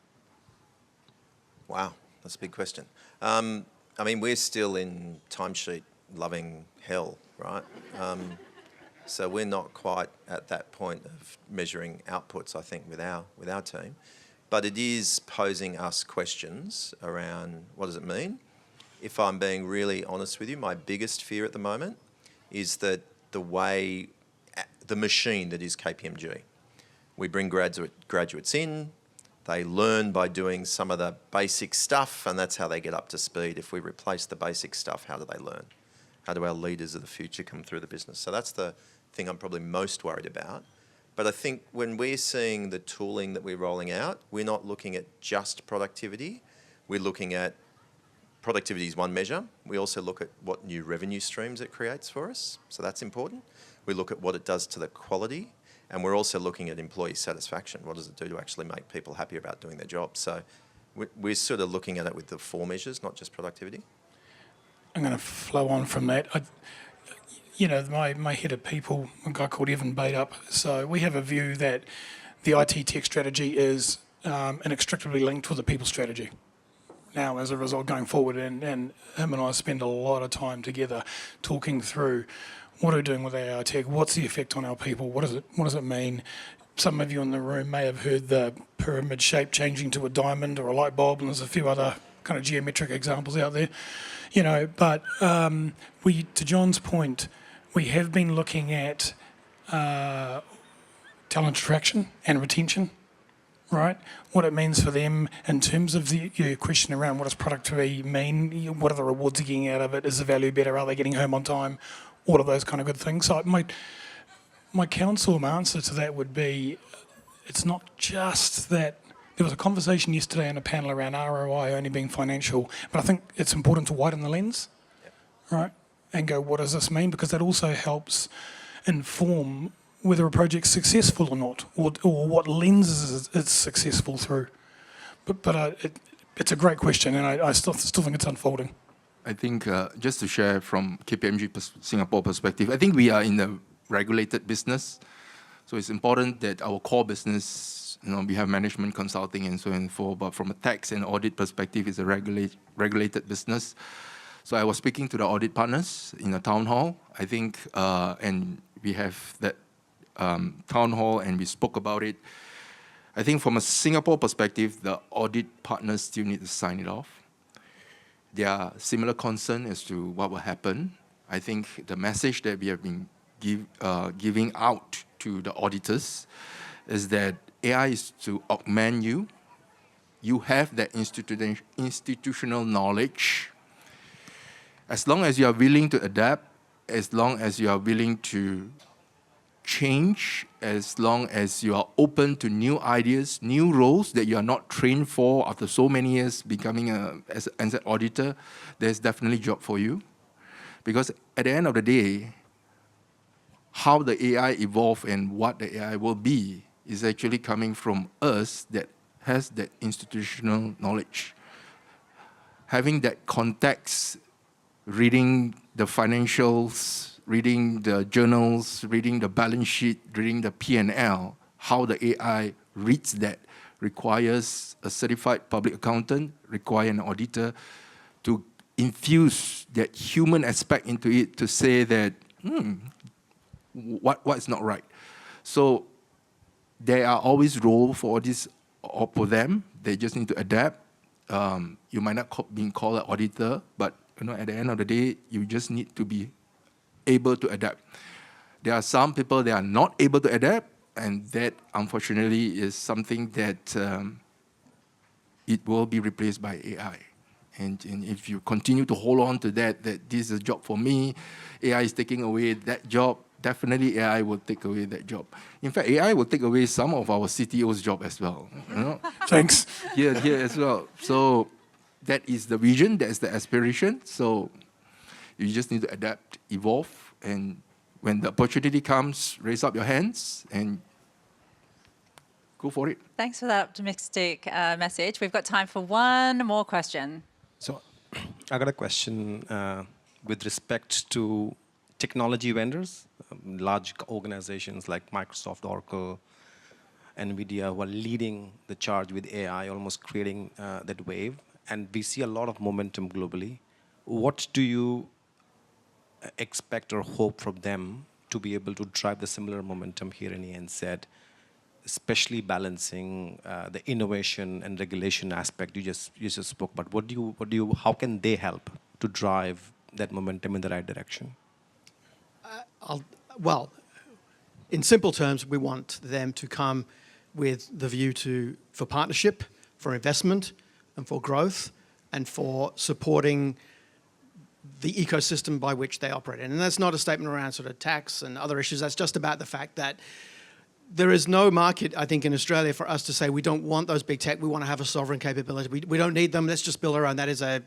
Wow, that's a big question. I mean, we're still in timesheet loving hell, right? So we're not quite at that point of measuring outputs, I think, with our team. but it is posing us questions around what does it mean. If I'm being really honest with you, my biggest fear at the moment is that the machine that is KPMG, we bring graduates in, they learn by doing some of the basic stuff, and that's how they get up to speed. If we replace the basic stuff, how do they learn? How do our leaders of the future come through the business? So that's the thing I'm probably most worried about. But I think when we're seeing the tooling that we're rolling out, we're not looking at just productivity. We're looking at productivity is one measure. We also look at what new revenue streams it creates for us. So that's important. We look at what it does to the quality. And we're also looking at employee satisfaction. What does it do to actually make people happy about doing their job? So we're sort of looking at it with the 4 measures, not just productivity. I'm going to flow on from that. My head of people, a guy called Evan Baitup, so we have a view that the IT tech strategy is inextricably linked with the people strategy. Now, as a result, going forward, and him and I spend a lot of time together talking through what are we doing with AI tech, what's the effect on our people, what does it mean? Some of you in the room may have heard the pyramid shape changing to a diamond or a light bulb, and there's a few other kind of geometric examples out there. But to John's point, we have been looking at talent attraction and retention, right? What it means for them in terms of your question around what does productivity mean, what are the rewards they're getting out of it, is the value better, are they getting home on time, all of those kind of good things. So my counsel, my answer to that would be, it's not just that. There was a conversation yesterday on a panel around ROI only being financial, but I think it's important to widen the lens, right? And go, what does this mean? Because that also helps inform whether a project's successful or not, or what lenses it's successful through. But it's a great question, and I still think it's unfolding. I think just to share from KPMG Singapore perspective, I think we are in a regulated business, so it's important that our core business, we have management consulting and so on and so forth, but from a tax and audit perspective, it's a regulated business. So I was speaking to the audit partners in a town hall, I think, and we have that town hall and we spoke about it. I think from a Singapore perspective, the audit partners still need to sign it off. There are similar concerns as to what will happen. I think the message that we have been giving out to the auditors is that AI is to augment you. You have that institutional knowledge. As long as you are willing to adapt, as long as you are willing to change, as long as you are open to new ideas, new roles that you are not trained for after so many years becoming as an auditor, there's definitely a job for you. Because at the end of the day, how the AI evolve and what the AI will be is actually coming from us that has that institutional knowledge. Having that context, reading the financials, reading the journals, reading the balance sheet, reading the P&L, how the AI reads that requires a certified public accountant, require an auditor to infuse that human aspect into it to say that, what is not right. So there are always roles for this or for them. They just need to adapt. You might not be called an auditor, but at the end of the day, you just need to be able to adapt. There are some people that are not able to adapt, and that unfortunately is something that it will be replaced by AI. And if you continue to hold on to that this is a job for me, AI is taking away that job, definitely AI will take away that job. In fact, AI will take away some of our CTO's job as well. Thanks. Here as well. So that is the vision, that's the aspiration. So you just need to adapt, evolve, and when the opportunity comes, raise up your hands and go for it. Thanks for that optimistic message. We've got time for one more question. So I got a question with respect to technology vendors, large organizations like Microsoft, Oracle, NVIDIA, who are leading the charge with AI, almost creating that wave. And we see a lot of momentum globally. What do you expect or hope from them to be able to drive the similar momentum here in ANZ, especially balancing the innovation and regulation aspect you just spoke about? How can they help to drive that momentum in the right direction? Well, in simple terms, we want them to come with the view for partnership, for investment, and for growth, and for supporting the ecosystem by which they operate in. And that's not a statement around sort of tax and other issues. That's just about the fact that there is no market, I think, in Australia for us to say we don't want those big tech. We want to have a sovereign capability. We don't need them. Let's just build our own. That is a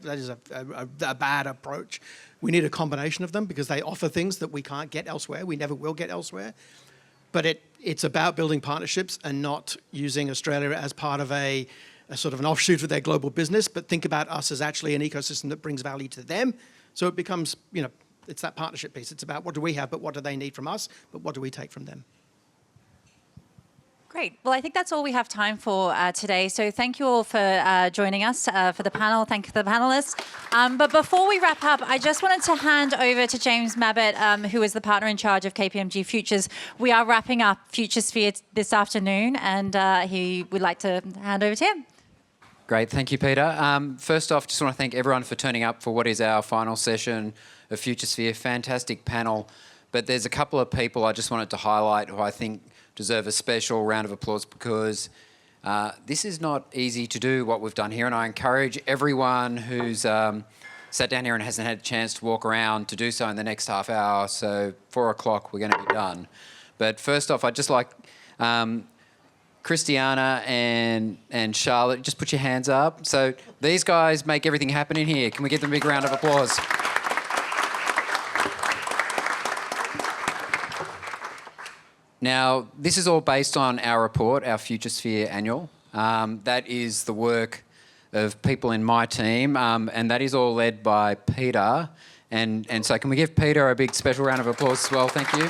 bad approach. We need a combination of them because they offer things that we can't get elsewhere. We never will get elsewhere. But it's about building partnerships and not using Australia as part of a sort of an offshoot of their global business, but think about us as actually an ecosystem that brings value to them. So it becomes, it's that partnership piece. It's about what do we have, but what do they need from us, but what do we take from them? Great. Well, I think that's all we have time for today. So thank you all for joining us for the panel. Thank you to the panelists. But before we wrap up, I just wanted to hand over to James Mabbott, who is the partner in charge of KPMG Futures. We are wrapping up Futuresphere this afternoon, and he would like to hand over to him. Great. Thank you, Peter. First off, just want to thank everyone for turning up for what is our final session of Futuresphere. Fantastic panel. But there's a couple of people I just wanted to highlight who I think deserve a special round of applause because this is not easy to do what we've done here, and I encourage everyone who's sat down here and hasn't had a chance to walk around to do so in the next half hour. So 4 o'clock, we're going to be done. But first off, I'd just like Christiana and Charlotte, just put your hands up. So these guys make everything happen in here. Can we give them a big round of applause? Now, this is all based on our report, our Futuresphere Annual. That is the work of people in my team, and that is all led by Peter. And so can we give Peter a big special round of applause as well? Thank you.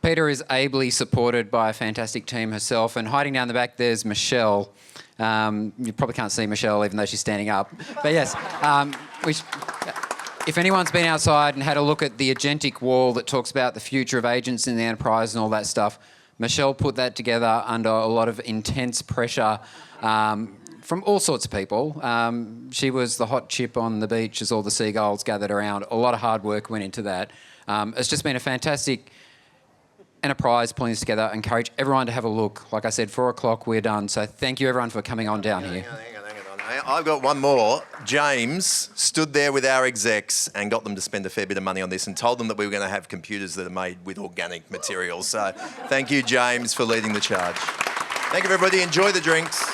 Peter is ably supported by a fantastic team herself, and hiding down the back there's Michelle. You probably can't see Michelle even though she's standing up. But yes, if anyone's been outside and had a look at the agentic wall that talks about the future of agents in the enterprise and all that stuff, Michelle put that together under a lot of intense pressure from all sorts of people. She was the hot chip on the beach as all the seagulls gathered around. A lot of hard work went into that. It's just been a fantastic enterprise pulling this together. I encourage everyone to have a look. Like I said, 4 o'clock, we're done. So thank you, everyone, for coming on down here. Hang on. I've got one more. James stood there with our execs and got them to spend a fair bit of money on this and told them that we were going to have computers that are made with organic materials. So thank you, James, for leading the charge. Thank you, everybody. Enjoy the drinks.